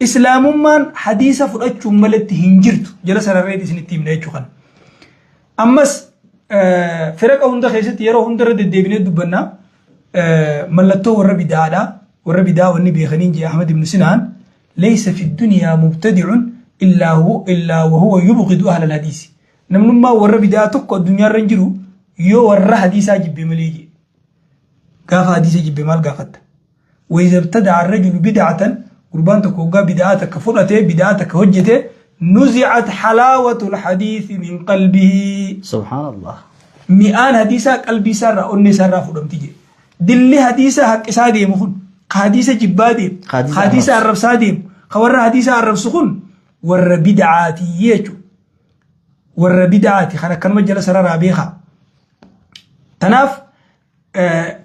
إسلاممان حديثة فرأتشو ملت هنجرت جلس على الرئيس نتيم نيتشوخن أمس فرق هندا خيست يرو هندا رد الدبنة دبنا ملتو وربي دادا وربي دا والنبي خنينجي أحمد بن سنان ليس في الدنيا مبتدع إلا وهو يبغض أهل الحديث نمنما وربي دا تقو الدنيا رنجرو يو ور حديثا جب مليجي قاف حديثا جب مال قافت وإذا ابتدع الرجل بدعة قربان تكوغا بدعاتك فرته بدعاتك هجته نزعت حلاوة الحديث من قلبه سبحان الله مئان حديثا قلبي سر أني سر فرم تيجي دلي حديثا حق سادي مخون حديثا جبادي حديثا عرب سادي خور حديثا عرب سخون ور بدعاتي يجو ور بدعاتي خنا كان مجلس سر رابيخا تناف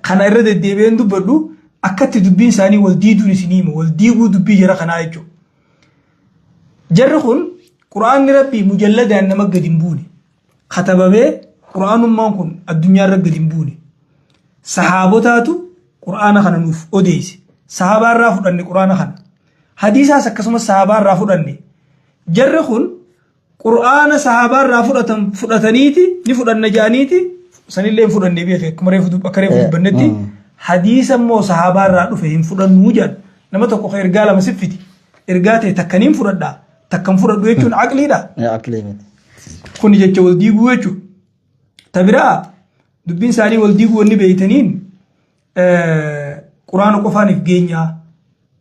خنا إرد الدبين دبردو أكتر دبين ساني والديدو نسنيم والديبو دبي جرا خنايجو جرخون قرآن ربي مجلد أنما قدمبوني خطب به قرآن ما كن الدنيا رب قدمبوني صحابتاتو قرآن خنا نوف أوديس صحابة رافض أني قرآن خنا حديثا سكسم الصحابة رافض أني جرخون قرآن صحابة رافض فرتنيتي نفض النجانيتي سني اللي نفض النبي كمريف أكريف بندتي حديثا مو صحابة رأوا فيهم فرد نوجد نما تكو خير قال مسفتي إرقاته تكنين فرد دا تكن فرد ويجون عقلي دا عقلي كوني جاتش والديقو ويجو تبرا دبين سالي والديقو والني بيتنين قرآن قفان فقينيا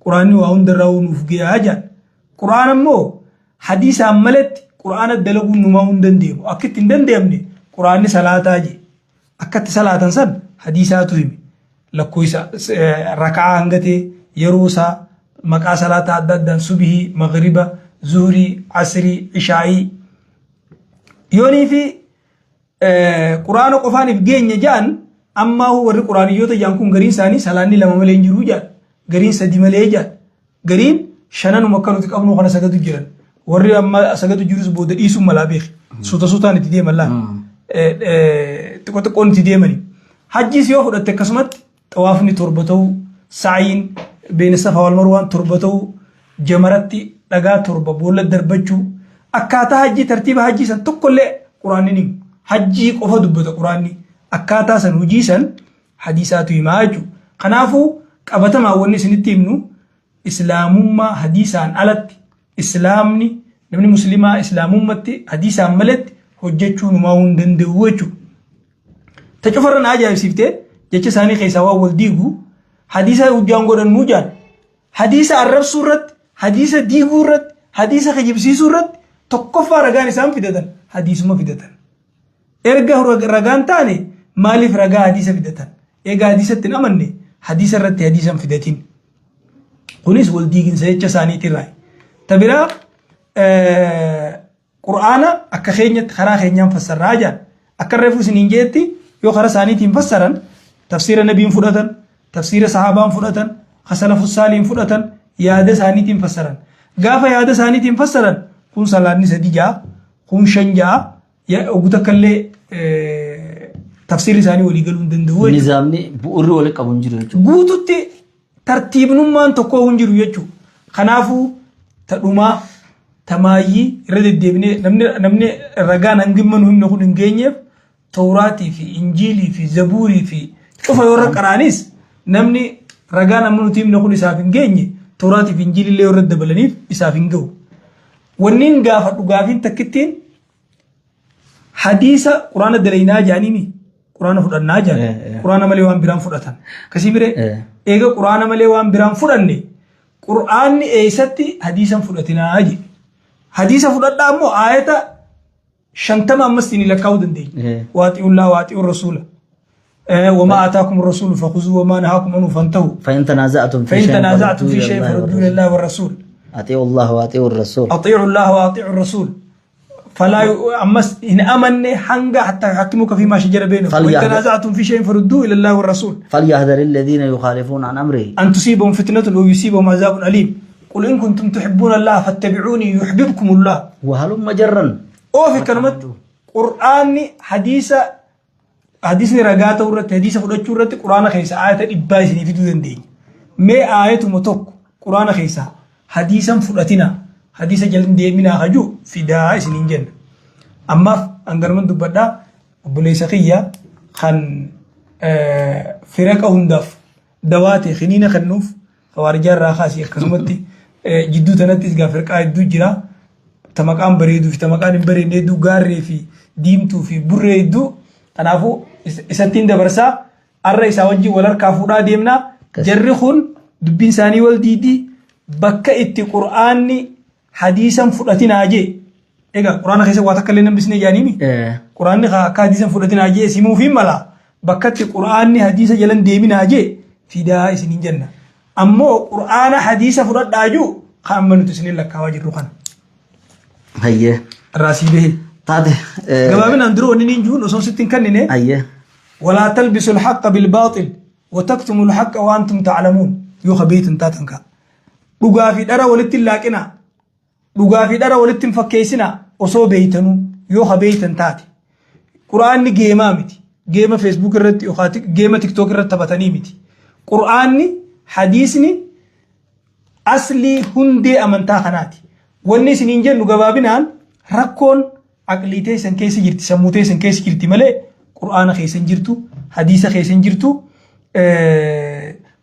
قرآن وعون دراون فقيا هجان قرآن مو حديثا ملت قرآن الدلقو نماون دنديم أكت دنديمني قرآن صلاة جي أكت صلاة سن حديثاتو همي لكويسا ركعة هنگتي يروسا مقا صلاة عدد صبحي مغربة زهري عصري عشائي يوني في قرآن قفان بجين جان أما هو ورد قرآن يوتا جانكم غرين ساني سلاني لما ملين جرو جان غرين سدي ملي جان غرين شنان مكانو تقابنو خانا ساقدو جران ورد أما ساقدو جروس بود إيسو ملابيخ سوتا سوتا نتدي ملا تقوى تقوى نتدي مني حجي سيوه ودت كسمت طوافني تربتو سعين بين الصفا والمروة تربتو جمرتي لقا تربة بولا دربجو أكاتا حجي ترتيب حجي سن تقول قرآني حجي قفا دبتا قرآني أكاتا سن وجي سن حديثاتو يماجو خنافو قبتا ما وني سنتي منو إسلامما حديثان ألت إسلامني نمني مسلمة إسلاممتي حديثان ملت حججو نماون دندووجو تشوفرنا عجائب سيفتي جتش ساني خيسوا والديغو حديثة وجانغورن موجان حديثة الرب سورة حديثة ديغورت حديثة خجبسي سورة تقفى رغان سام فيدتن حديث ما فيدتن إرجع رغان تاني مالف رغا حديثة فيدتن إيجا حديثة تنامني حديثة رت حديثة فيدتين كونيس والديغين سيجتش ساني تراي تبرا قرآن أكخينيت خرا خينيام فسر راجان أكرفو سنينجيتي يو خرا ساني تيم فسرن تفسير النبي فراتن تفسير صحابان فراتن خسلف الصالحين فراتن ياد ساني تيم فسرن غافا ياد ساني تيم فسرن كون سالاني سديجا كون شنجا يا اوغتكلي تفسير ثاني ولي قالون دندو نظامني بوري ولا قبنجرو غوتوتي ترتيب نمان تكو ونجرو يچو خنافو تدوما تمايي رد ديبني نمني رغان انغمن هم نكون نغينيف توراتي في انجيلي في زبوري في شوف يورا قرانيس نمني رغان امنو تيم نكون اسافين غيني توراتي في انجيلي لي ورد دبلنيف اسافين غو ونين غافا غافين تكتين حديثا قران دلينا جانيمي قران فدنا جان قران ملي وان بيران فدتان كسيبره ايغا قران ملي وان بيران فدني قران ايستي حديثا فدتنا اجي حديثا فددامو ايتا شنتم امسني لكاودن دي واتي الله واتي الرسول وما اتاكم الرسول فخذوه وما نهاكم عنه فانتهوا فإن تنازعتم في شيء فردوا لله والرسول اطيعوا الله واطيعوا الرسول اطيعوا الله واطيعوا الرسول فلا امس ان امن حنجا حتى يحكموك فيما شجر بينهم وإن تنازعتم في شيء فردوه الى الله والرسول فليحذر الذين يخالفون عن امره ان تصيبهم فتنه ويصيبهم عذاب اليم قل ان كنتم تحبون الله فاتبعوني يحببكم الله وهلم جرا او في كلمه قران حديث رغاته ورت حديث فدچو ورت قران خيس ايات اباسني في دندي مي ايات متوك قران خيسا حديثا فراتنا حديثا جلن ديمنا خجو فدا سنين جن أما أنقر من دبدا بليس خيا خن فرق هندف دواتي خنينة خنوف خوارجار راخاسي كسمتي جدو تنتيس غافرق آيدو جرا تمكان بريدو في تمكان بريدو غاري في ديمتو في بريدو تنافو إسانتين دبرسا الرئيس وجي ولر كافونا ديمنا جرخون دبين ساني والديدي بكا اتي قرآني حديثا فراتنا أجي إيقا قرآن خيسا واتكالينا بسني جانيمي قرآن حديثا فراتنا أجي سيمو في ملا بكا اتي قرآني حديثا جلن ديمنا أجي في داء سنين جنة أمو قرآن حديثا فرات أجو خامنو تسنين لك واجر روخان هيه الراسي به طاده قبابين أندرو ونين جون وصون ستين كنني هيه ولا تلبسوا الحق بالباطل وتكتموا الحق وأنتم تعلمون يو خبيت تاتنكا dhugaa fi dhara walitti laaqina dhugaa fi dhara walitti fakkeessina osoo beeytanu yoo habeeytan taate quraanni geemaa miti geema facebook irratti yookaan geema tiktok irratti taphatanii miti quraanni hadiisni asli hundee amantaa kanaati wanni isiniin jennu gabaabinaan rakkoon aqlii teessan keessa jirti sammuu teessan keessa jirti malee quraana keessan jirtu hadiisa keessan jirtu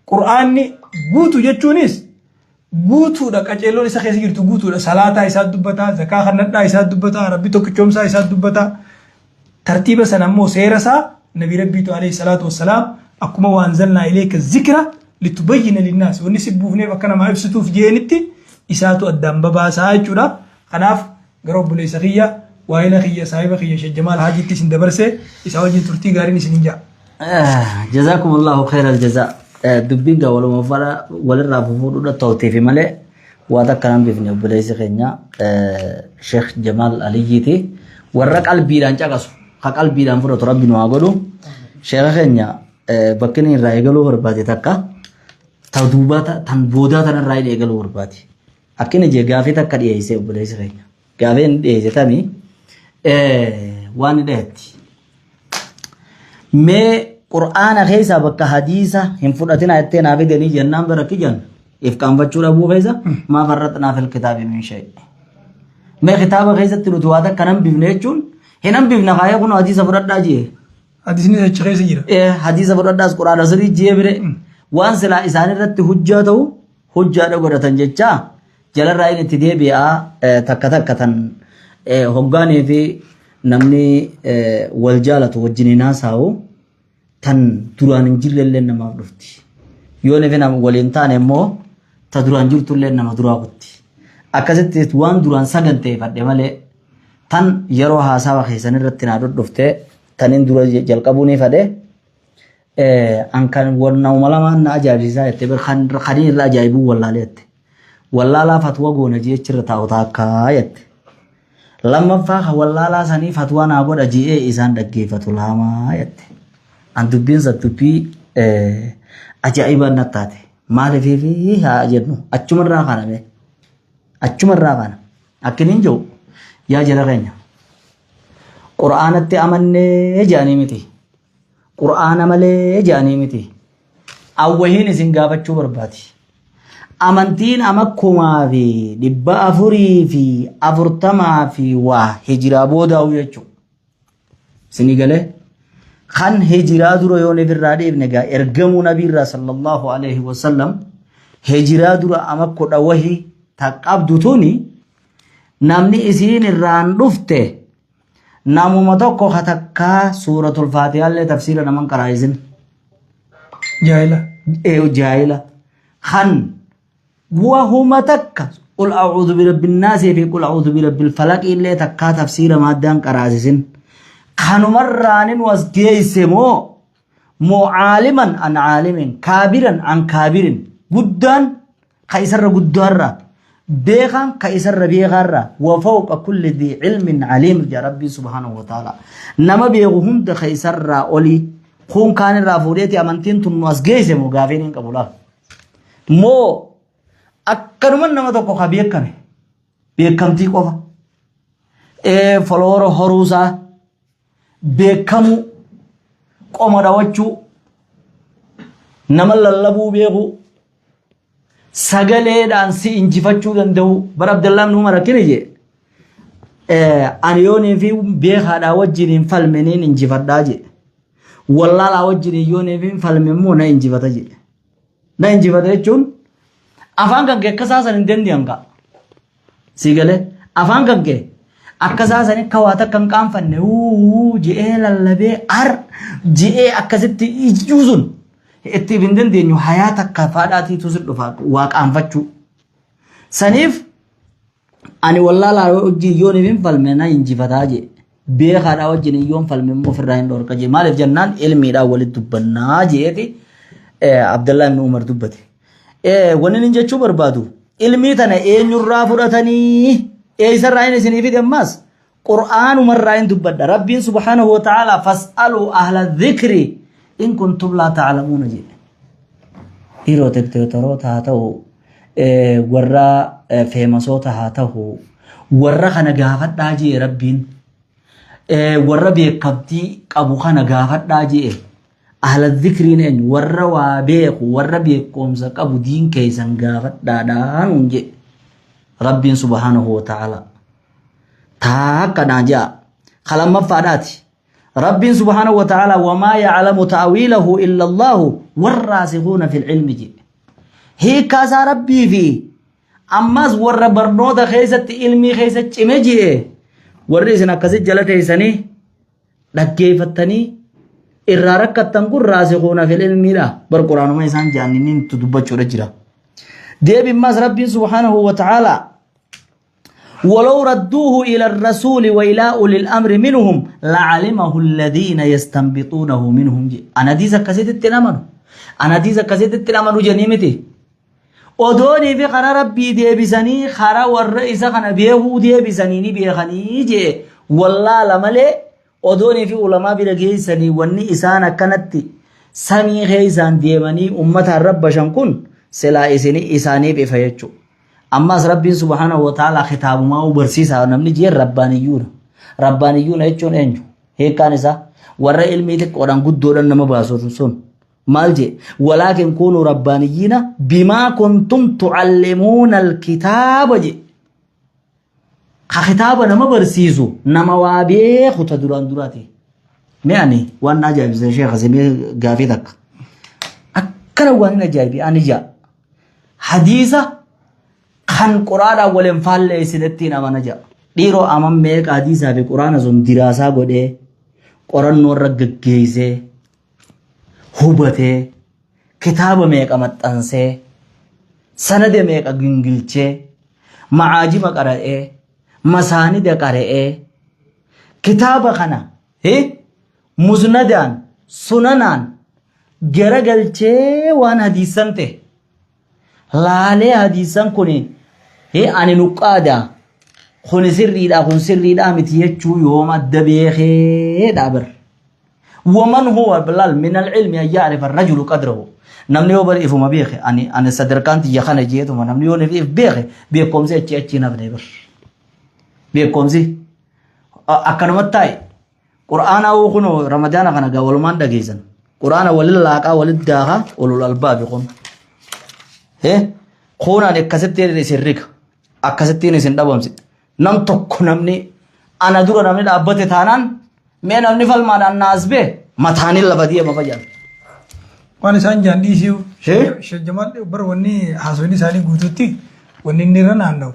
quraanni guutu jechuunis guutuudha qaceelloon isa keessa jirtu guutuudha salaataa isaa dubbataa zakaa kannadhaa isaa dubbataa rabbi tokkichoomsaa isaa dubbataa tartiiba sana ammoo seera isaa nabi rabbiitu alayhi salaatu wassalaam akkuma waanzalnaa ilayka zikra litubayyina linnaas wanni sibbuufneef akka namaa ibsituuf jeenitti isaatu addaan babaasaa jechuudha kanaaf gara obboleessa kiyya waa'ila kiyya saahiba kiyya Sheekh Jamaal Haajitti isin dabarsee isa wajjin turtii gaariin isiniin jaa jazakumullahu khairal jazaa dubbiin gaa waluma fara walirraa fuudhuudha ta'uutii fi malee waan akkanaan bifne obboleessi keenya Sheekh Jamaal Aliyyiiti warra qalbiidhaan caqasu ka qalbiidhaan fudhatu rabbi nu haa godhu sheekha keenya bakki inni irraa eegaluu barbaade takka ta duubata tan boodaa tanarraa eegaluu barbaade akkina jee gaafii takka dhiyeessee obboleessi keenya gaafii inni dhiyeesse tamii waan dhiyeetti mee qur'aana keessa bakka hadiisa hin fudhatina jettee naaf edanii jennaan bara kijan if qaanfachuu dhabuu keessa maa farratnaa fil kitaabi min shay mee kitaaba keessatti nuti waan akka nan bifne jechuun hin an bifna kaayee kun hadiisa fudhadhaa jee hadiisni achi keessa jira hadiisa fudhadhaas qur'aana sirii jee bire waan silaa isaan irratti hujjaa ta'u hujjaadha godhatan jechaa jalarraa inni itti deebi'aa takka takka tan hoggaanii fi namni wal jaalatu wajjin haasaa'u tan duraan hin jirrellee namaaf dhufti yoo nefe nama waliin taane immoo ta duraan jirtullee nama duraa kutti akkasitti waan duraan saganteeffadhe malee tan yeroo haasawa keessan irratti naa dhufte tanin dura jalqabuuni fadhe an kan wanna malamaan na ajaa'ibsiisaa jette kan khadin irra ajaa'ibuu wallaaleette wallaalaa fatwa goona jechuudha taa'u taakkaa jette lammaffaa wallaalaa sanii fatwa naa godha ji'ee isaan dhaggeeffatu laamaa jette an dubbiin sattubii ajaa'ibaan nattaate maaliif haa jennu achumarraa kaname achumarraa kana akkiniin jiru yaa jala keenya qur'aanatti amannee jaanii miti qur'aana malee jaanii miti awwahiin isin gaafachuu barbaadi amantiin amakkumaa fi 440 fi waa hijiraa boodaa'u jechuudha isinii galee kan hijiraa dura yoo nefirraa deebne gaa ergamuu nabiirraa sallallahu alaihi wasallam hijiraa dura amakkoodha wahii taqabdu tuni namni isiin irraan dhufte namuma tokko katakkaa suuratul faatihaallee tafsiira naman qaraa'isin jaahila kan wahuma takka qul a'uudhu birabbil naasi fi qul a'uudhu birabbil falaqi illee takkaa tafsiira maaddaan qaraasisin kanumarraanin was geeyse moo caaliman an caalimin kaabiran an kaabirin guddaan ka isarra guddaarra beekan ka isarra beekarra wa fawqa kulli dhi ilmin alim ja rabbi subhanahu wa ta'ala nama beeku hunda ka isarra oli kun kaanirraa fuudheeti amantiin tun was geeyse moo gaafeen hin qabulaaf moo akkanuman nama tokko ka beekame beekamtii qofa foloora horuusaa beekamu qoma dhawachuu nama lallabuu beeku sagaleedhaan si injifachuu danda'u bara Abdallaan Umar akkana jedhe ani yoonii fi beekaadhaa wajjiniin falmeniin injifadhaa jedhe wallaalaa wajjiniin yoonii fi falme immoo na injifata jedhe na injifata jechuun afaan kan kee akkasaa san hin dandeeyan kaa si galee afaan kan kee akkasaa san akka waa takka hin qaanfanne je'ee lallabee ar je'ee akkasitti ijjuu sun itti hin dandeenyu hayaa takka faadhaatiitu si dhufa waa qaanfachuu saniif ani wallaalaa wajjin yoon hin falme na injifataa je beekaadhaa wajjin yoon falme immoo ofirraa hin dhorka je maaliif jennaan ilmiidhaan walitti dubbannaa jeeti Abdallah ibn Umar dubbate wanni nin jechuu barbaadu ilmii tana eenyurraa fudhatanii eeysarraa hin isinii fide ammaas qur'aanumarraa hin dubbadha rabbiin subhaanahu wa ta'aalaa fas'aluu ahla dhikri in kuntum laa ta'lamuuna jedhe dhiiroo tektoroota haa ta'u warra feemasoota haa ta'u warra kana gaafadhaa jee rabbiin warra beekamtii qabu kana gaafadhaa jee ahla dhikriin eenyu warra waa beeku warra beekumsa qabu diin keessan gaafadhaadhaan je rabbiin subhaanahu wa ta'ala taakkanaa jaa kalamaffaadhaati rabbiin subhaanahu wa ta'ala wamaa ya'lamu ta'wiilahu illa allahu warraasikuuna fil ilmi je hiikkaasaa rabbii fi ammas warra barnoota keessatti ilmii keessa cime jee warri isin akkasit jala teessanii dhaggeeffattanii irraa rakkattan kun raasikuuna fil ilmiidha bar quraanuma isaan jaanniniin dubbachuudha jira deebimmaas rabbiin subhaanahu wa ta'ala ولو ردوه إلى الرسول وإلى أولي الأمر منهم لعلمه الذين يستنبطونه منهم أنا دي زكاسيت التنامن أنا دي زكاسيت التنامن جنيمتي أدوني في خرا ربي دي بسني خرا والرئيس خنا بيهو دي بسنيني بيخني جي والله لملي أدوني في علماء برجي سني وني إسانا كانت سمي خيزان ديماني أمة الرب شنكون سلا إسني إساني بفيتشو أما ربي سبحانه وتعالى خطاب ما وبرسيسا نمني جي ربانيون إيشون إنجو هيك كان إسا ورّا علمي تك ورّان قد دولن نما باسو سون مالجي ولكن كونوا ربانيين بما كنتم تعلمون الكتاب جي خطاب نما برسيسو نما وابي خطا دراتي يعني وانا جايب زي شيخ زميل قافي دك أكرا وانا جايبي أنا جا حديثة خان قرآن أولين فالله سيدتين أمانا جا ديرو أمام ميك حديثة في قرآن زم دراسة قده قرآن نور رقق جيزه هوبته كتاب ميك أمت أنسه سند ميك أغنگلچه معاجم قرأه مساند قرأه كتاب خنا مزندان سننان گرگلچه وان حديثان ته لالي حديثان كوني أني نقادا خون سري دا متيجو يوم الدبيخي دابر ومن هو بلال من العلم أن يعرف الرجل قدره نمني هو بريف ما بيخي أنا صدر كانت يخانة جيت وما نمني هو نفيف بيخي بيكم زي تشي نفني بر بيكم زي أكنمت تاي قرآن أو خنو رمضان خنا قول ما ندقيزن قرآن ولله وللداها ولل الباب يقوم خونا نكستير سرك أكستير سندابمس نم تكو نمني أنا دورا نمني أبتة ثانان من نمني فالمان الناس به ما ثاني لبديه ما بجان وأنا سان جاندي شو جمال بر وني حاسوني سالي غوتوتي وني نيران عنده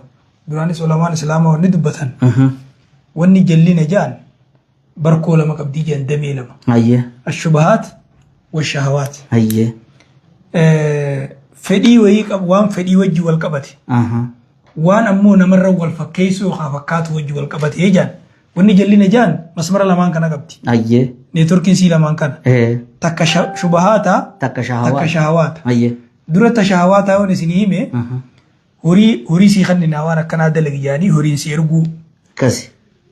دوراني سليمان السلام وني دبتن وني جلي نجان بركو لما كبدي جان دمي لما أيه الشبهات والشهوات أيه فدي ويك وان فدي وجه والقبت وان أمو نمر والفكيسو خافكات وجه والقبت هيجان وني جلي نجان مسمر لمان كنا قبتي أيه نيتوركين سي لمان كنا تك شبهاتا تك شهوات أيه درة شهواتا ونسينيمه هوري سي خن نوارا كنا دلق يعني هوري سيرجو كسي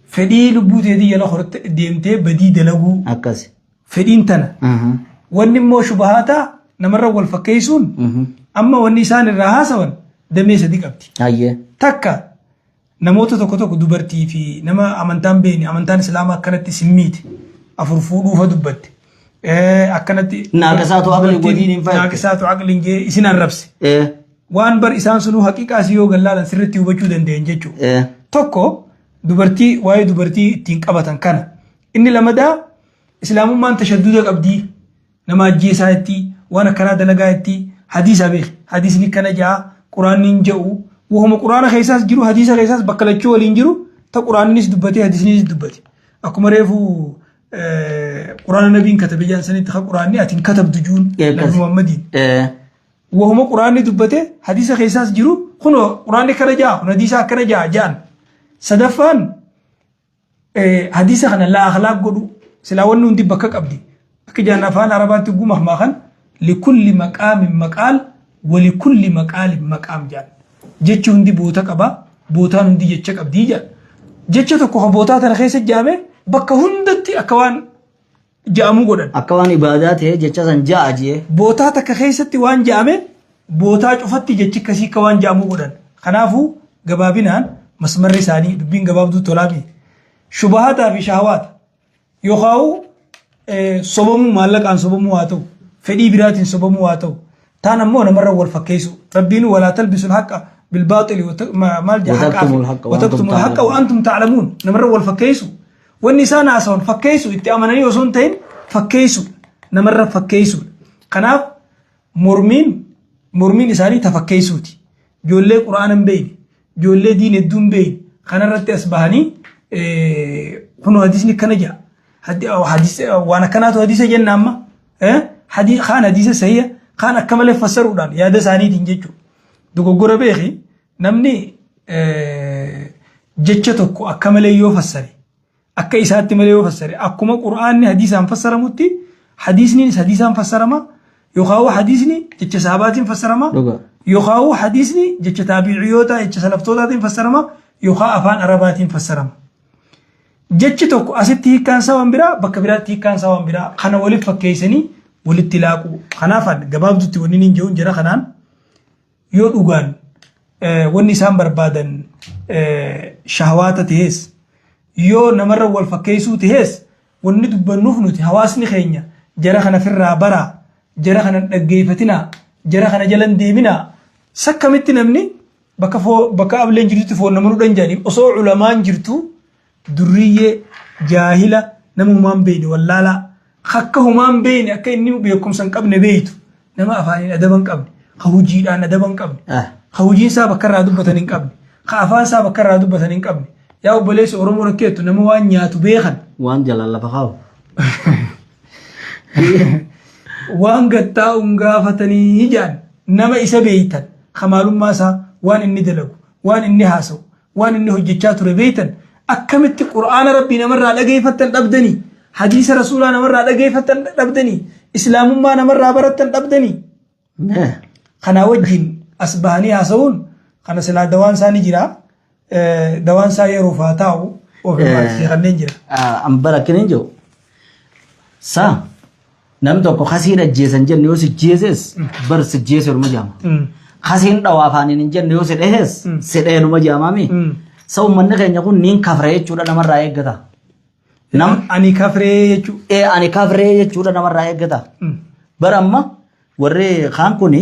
فدي لبوت يدي يلا خرط ديمته بدي دلقو أكسي فدي انتنا ونمو شبهاتا نمر والفكيسون أما والنسان الرهاسون دمي صديق أبتي أيه تكا نموت تكو دبرتي في نما أمانتان بيني أمانتان إسلاما كانت سميت أفرفودو فدبت أكنت ناقصات عقل ودين فايت ناقصات عقل إنجي إسنا الربس waan bar isaan sunuu haqiiqaa si yoo gallaalan sirriitti hubachuu danda'an jechuudha. Tokko dubartii waa'ee dubartii ittiin qabatan kana. Inni lamadaa islaamummaan tashadduda qabdii nama ajjeesaa itti waan akkanaa dalagaa itti hadiisa beek hadiisni kana ja'a quraanni ja'u wahuma quraana keessaas jiru hadiisa keessaas bakka lachuu waliin jiru ta quraannis dubbate hadiisnis dubbate. Akkuma reefu quraana nabiin katabe jaan sanitti ka quraanni atiin katabdu juun nabi Muhammadiin. Wahuma quraanni dubbate hadiisa keessaas jiru kunoo quraanni kana ja'a kun hadiisa akkana ja'a ja'an. Sadaffaan hadiisa kana laa akhlaaq godhu silaa wanni hundi bakka qabdi. Akka jaan afaan arabaatti gumah maakan likulli maqaamin maqaal walikulli maqaalin maqaam jaan. Jechi hundi boota qaba bootaan hundi jecha qabdii jaan. Jecha tokko kan bootaa tana keessa jaame bakka hundatti akka waan ja'amuu godhan. Akka waan ibaadaa ta'e jecha san ja'a jee. Bootaa takka keessatti waan ja'ame bootaa cufatti jechi akkasii akka waan ja'amuu godhan. Kanaafuu gabaabinaan masmarri isaanii dubbiin gabaabduu tolaami. Shubahataa fi shahawaata yookaan sobamuu maallaqaan sobamuu haa ta'u fedhii biraatiin sobamuu haa ta'u taan ammoo namarra wal fakkeessu rabbiin walaa talbisul haqqa bilbaaxili maal jaha wataktumul haqqa wa antum ta'lamuun namarra wal fakkeessu wanni isaan haasawan fakkeessu itti amananii osoo hin ta'in fakkeessu namarra fakkeessu kanaaf mormiin isaanii tafakkeessuuti ijoollee quraana hin beeyne ijoollee diin hedduu hin beeyne kanarratti as bahanii kunoo hadiisni kana jaa waan akkanaatu hadiisa jenna amma kaan hadiisa sahiya kaan akka malee fassaruudhaan yaada isaaniitiin jechuudha. Dogoggora beeki namni jecha tokko akka malee yoo fassare akka isaatti malee yoo fassare akkuma quraanni hadiisaan fassaramutti hadiisni hadiisaan fassarama yookaan hadiisni jecha sahabaatiin fassarama yookaan hadiisni jecha taabi'iyoota jecha salaftootaan fassarama yookaan afaan arabaatiin fassarama. Jechi tokko asitti hiikkaan isaa waan biraa bakka biraatti hiikkaan isaa waan biraa kana waliif fakkeessanii walitti laaqu. Kanaaf gabaabduutti wanni niin jehuun jira kanaan yoo dhugaan wanni isaan barbaadan shahawaata ta'es yoo namarra wal fakkeessuu ta'es wanni dubbannuuf nuti hawaasni keenya jara kana firraa baraa jara kana dhaggeeffatinaa jara kana jalan deeminaa sakkamitti namni bakka ableen jirtutti foon nama nudhan jedhanii osoo ulamaan jirtu durriyyee jaahila nama humaan beeyne wallaalaa akka humaan beeyne akka inni beekumsa hin qabne beeytu nama afaaniin adaban qabne ka hujiidhaan adaban qabne ka hujiin isaa bakka irraa dubbatan hin qabne ka afaan isaa bakka irraa dubbatan hin qabne yaa obboleessi Oromoo rakkeettu nama waan nyaatu beekan waan jalaan lafa kaa'u waan gattaa'uun gaafatanii jaan nama isa beeytan kamaalummaa isaa waan inni dalagu waan inni haasa'u waan inni hojjechaa ture beeytan akkamitti qur'aana rabbii namarraa dhageeffattan dhabdanii hadiisa rasuulaa namarraa dhageeffattan dhabdanii islaamummaa namarraa barattan dhabdanii kana wajjin as bahanii haasa'uun kana silaa dawaan isaa ni jira dawaan isaa yeroo faa taa'u ofiimaatti kanneen jira. Ambara kenen jiru saa nam tokko kasiin ajjeesan jenne yoo si jeeses bar si jeese orma jaama kasiin dhawaa afaaniin hin jenne yoo si dhehes si dheenuma jaamami. Sau manni keenya kun niin kafree jechuudha namarraa eeggata. Ani kafree jechuudha. Ani kafree jechuudha namarraa eeggata. Bara amma warri kaan kuni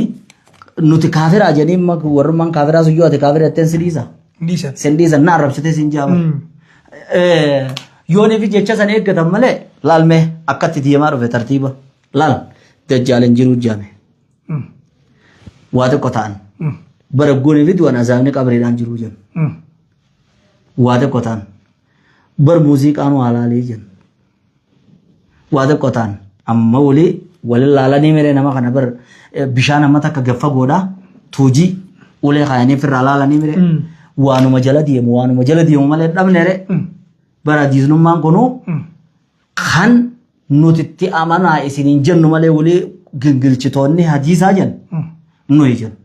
nuti kafiraa jedhanii warrummaan kafiraa sun yoo ati kafira jetteen si dhiisa. Sin dhiisa na arrabsitee sin jaama. Yoo neefi jecha san eeggatan malee laalmee akkatti deemaa dhufe tartiiba laal dajjaaleen jiruu jaame. Waa xiqqoo ta'an. Bara gooneefi du'an azaabni qabreedhaan jiruu jennu. Waa xiqqoo ta'an bar muuziqaan waa laalee jennu. Waa xiqqoo ta'an amma waliin laalanii miree nama kana bar bishaan amma takka gaffa godhaa tuujii ulee kaayanii firraa laalanii miree waanuma jala deemu malee dhabneere bara diisnummaan kunuu kan nuti itti amanaa isiniin jennu malee walii gingilchitoonni hadiisaa jennu nuyi jennu.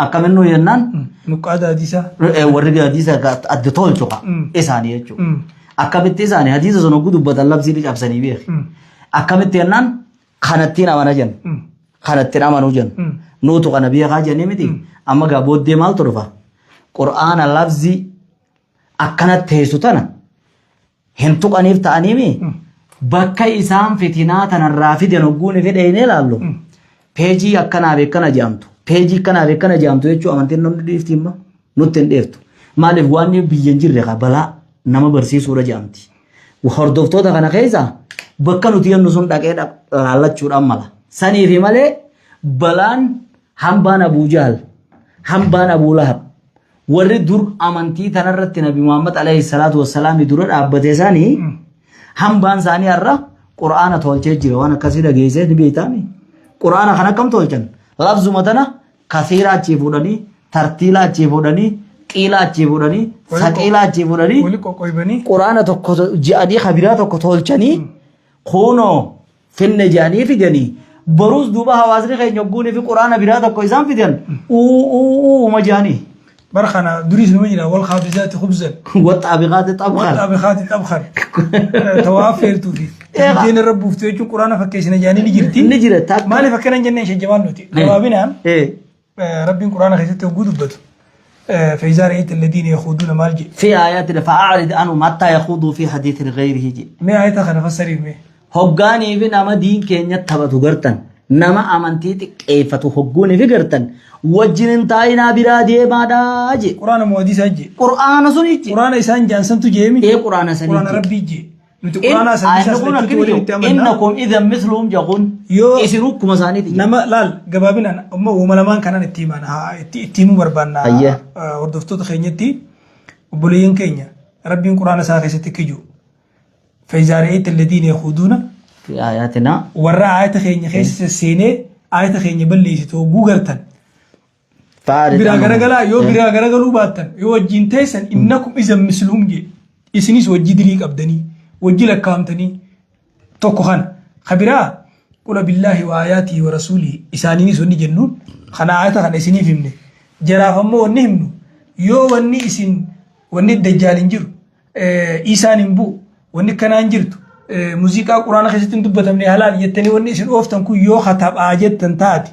Akkamiin nuyi jennaan nuqqaata hadiisaa warri hadiisa adda tolchuqa isaanii jechuudha. Akkamitti isaanii hadiisa sun hogguu dubbatan labsii cabsanii beeku. Akkamitti jennaan kanattiin amana jennu kanattiin amanuu jennu nuutu kana beekaa jennee miti amma gaa booddee maaltu dhufa qur'aana labsii akkanatti teessu tana hin tuqaniif ta'aniimi bakka isaan fitinaa tanarraa fidan hogguun fedheenee laallu peejii akkanaa beekana jedhamtu peejii kanaaf akkana jaamtu jechuun amantiin namni dhiifti immoo nutti hin dheertu. Maaliif waan biyya hin jirre balaa nama barsiisuudha jaamti. Hordoftoota kana keessa bakka nuti yennu sun dhaqee laallachuudhaan mala. Saniifi malee balaan hambaan Abuu Jahal, hambaan Abuu Lahab warri dur amantii tanarratti Nabi Muhammad alayhi salaatu wassalaam dura dhaabbatee isaanii hambaan isaanii har'a Qur'aana tolchee jira waan akkasii dhageessee ni beektaami. Qur'aana kana akkam tolchan? Lafzuma tana kasiiraa achii fuudhanii, tartiilaa achii fuudhanii, qiilaa achii fuudhanii, saqiilaa achii fuudhanii, Qur'aana tokko ji'anii kabiraa tokko tolchanii kunoo finne ji'anii fidanii baruus duuba hawaasni keenya ogguunii fi Qur'aana biraa tokko isaan fidan uuma ji'anii. برخنا دريس نوينا والخابزات خبزا والطابخات طبخا والطابخات طبخا توافر توفي دين الرب وفتويتو قرآن فكيسنا جاني نجرتي نجرت ما لي فكرنا جنة شيء جمال نوتي جوابنا ربي القرآن خيسته وجود بده فإذا رأيت الذين يخوضون مالجي في آيات فأعرض عنهم حتى يخوضوا في حديث غيره جي ما آيات خنا فسري مي هوغاني في نما دين كينيا تبتو غرتن نما أمانتي كيفتو هوغوني في غرتن وجنن تاينا برادي مادا جي قرآن موديس أجي قرآن سني جي قرآن إنسان جانسن تجيمي إيه قرآن سني قرآن ربي جي نتو قرآن سني إنكم إذا مثلهم جاكون يسيروكم مساني تي نما لال جبابنا أما وملمان كنا نتيمان ها تيمو بربنا وردفتو تخينيتي وبليين كينيا ربي القرآن ساخي ستكجو فإذا رأيت الذين يخوضون في آياتنا ورا آيات خينيا خيس السينة آيات خينيا بليستو جوجلتن بira garagala yo bira garagalu baatan yo wajjin taysan innakum izan mislum je isinis wajji diri qabdani wajji lakamtani tokko khana khabira qul billahi wa ayati wa rasulihi isanini sunni jennun khana ayata khana isini fimne jarafammo wonni himnu yo wonni isin wonni dajjalin jiru isan imbu wonni kana jirtu musiqa qur'ana khasitin dubbatamne halal yettani wonni isin oftan ku yo khatab ajettan taati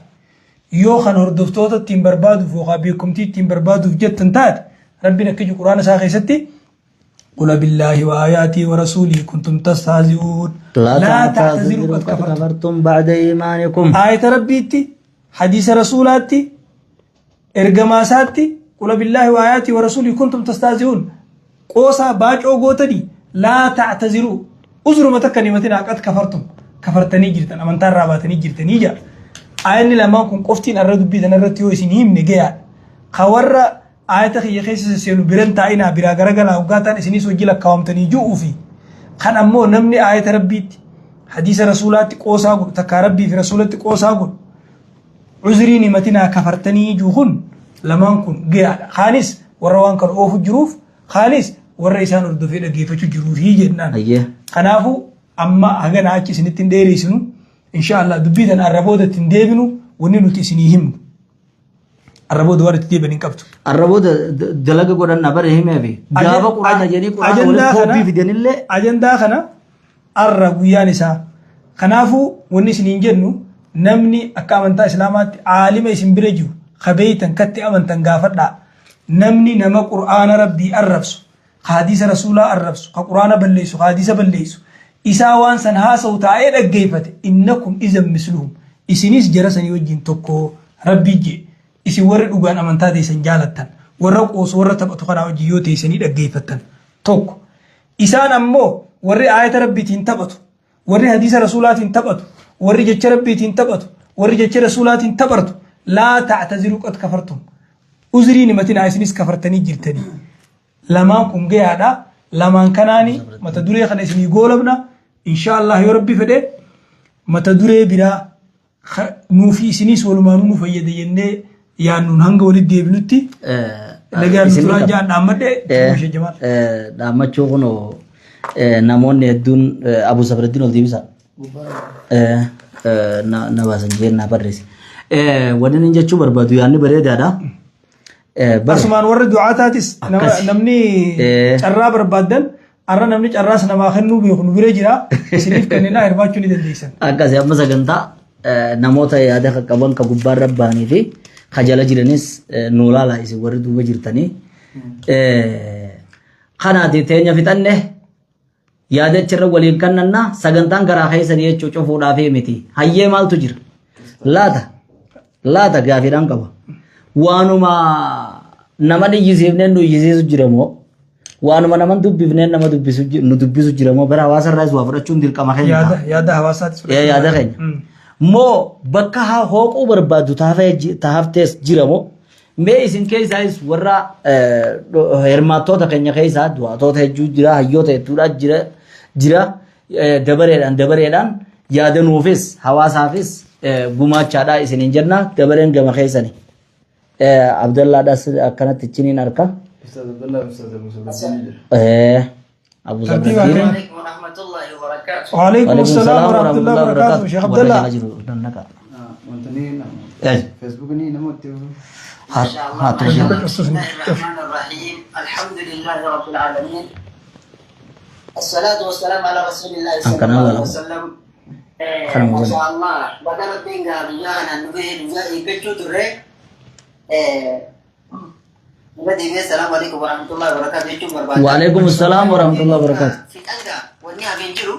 yoo kan hordoftoota ittiin barbaaduuf yookaan beekumtii ittiin barbaaduuf jettan taate rabbiin akka jiru quraana isaa keessatti qul billaahi wa aayaatii wa rasuulii kuntum tastahzi'uun laa ta'taziruu qad kafartum ba'da iimaanikum aayata rabbiitti hadiisa rasuulaatti ergamaa isaatti qul billaahi wa aayaatii wa rasuulii kuntum tastahzi'uun qoosaa baacoo gootanii laa ta'taziruu uzruma takka nimatina qad kafartanii jirtan amantaa irraa baatanii jirtanii jaa آية لما كن قفتين الرد بيدنا الرد يوسينهم نجيا خورة آية خي خيس سيلو برن تاينا براغرغلا وقاتان سنيس وجيلا كوامتني جو في خان أمو نمني آية ربيت حديث رسولات قوساغو تكاربي في رسولات قوساغو عذريني متنا كفرتني جوهن لما كن جيا خالص وروان كان أوف الجروف خالص والرئيسان الردفين أجيفتو جروف هي جنان خنافو أما هغن آكي سنتين ديري سنو إن شاء الله دبيدن الربودة تندبنو وننو تسنيهم الربودة وارد تدبن كبتو الربودة دلقة قرآن نبره هم أبي جابا قرآن جاني قرآن ولا كوبي في دين الله أجندا خنا الربويا نساء خنافو ونسنين جنو نمني أكامنتا إسلامات عالم اسم برجو خبيتا كتي أمنتا غافرنا نمني نما قرآن ربي الرفسو حديث رسول الرفسو قرآن بليسو حديث بليسو إساوان سنها صوتاء الجيفة إنكم إذا مثلهم إسنيس جرسني وجين توكو ربي جي إسي ورد أغان أمانتا دي سنجالتان ورق أوس ورد تبقى وجيو تيسني الجيفة توكو إسان أمو ورد آية ربي تنتبطو ورد حديث رسولات تنتبطو ورد جتش ربي تنتبطو ورد جتش رسولات تنتبرتو لا تعتذروا قد كفرتم أزريني متين آيسنيس كفرتني جرتني لما كم جيادا لما كناني متدوري خنا اسمي قولبنا إن شاء الله يا ربي فده متدوري بلا نوفي سنيس ولما نوفي يدينه يا نونهانغ ولد ديبلوتي لقيان نتراجع نعمد مش جمال نعمد شغنو نامون يدون أبو سفر الدين والديبسا نباسن جير نبرس ودن نجا شو بربادو يعني بريد هذا أسمان ورد دعاتاتس نمني شراب بربادن أرى نمني شراس نما خنو بيخنو بريجرا سليف كننا إرباچو ني دنديسن أكاس يا مسكنتا نموتا ياده كبان كبار رباني في خجالة جرنيس نولا لا يس ورد دوبا جرتني خناتي تينيا فتنه yaada achirra waliin kannanna sagantaan garaa keessa dhiyeechuu cufuudhaaf miti hayyee maaltu jira laata laata gaafiidhaan qaba. Waanuma nama dhiyyisiifneen nu dhiyyisiisu jiramoo waanuma nama dubbifneen nama nu dubbisu jiramoo bara hawaasa irraas waa fudhachuun dirqama keenya ta'a. Yaada hawaasaati. Yaada keenya. Moo bakka hooquu barbaadu taaftees jiramoo mee isin keessaayis warra hirmaattoota keenya keessaa du'aatoota hedduu jira hayyoota hedduudha jira dabareedhaan yaadanuufis hawaasaafis gumaachaadhaa isiniin jenna dabareen gama keessani. Abdallaadhaas akkanatti ichiniin harka. Abu Zakir. Waalaikum assalam warahmatullahi wabarakatuh. Syekh Abdullah. Facebook ini nama tu. Bismillahirrahmanirrahim. Alhamdulillah rabbil alamin. Assalatu wassalamu ala rasulillah sallallahu alaihi wasallam. Masyaallah, badar tinggal yana nuhe nuhe kecu ture. Assalamualaikum warahmatullahi wabarakatuh. Waalaikumsalam warahmatullahi wabarakatuh. Fitanga, wani abin jiru.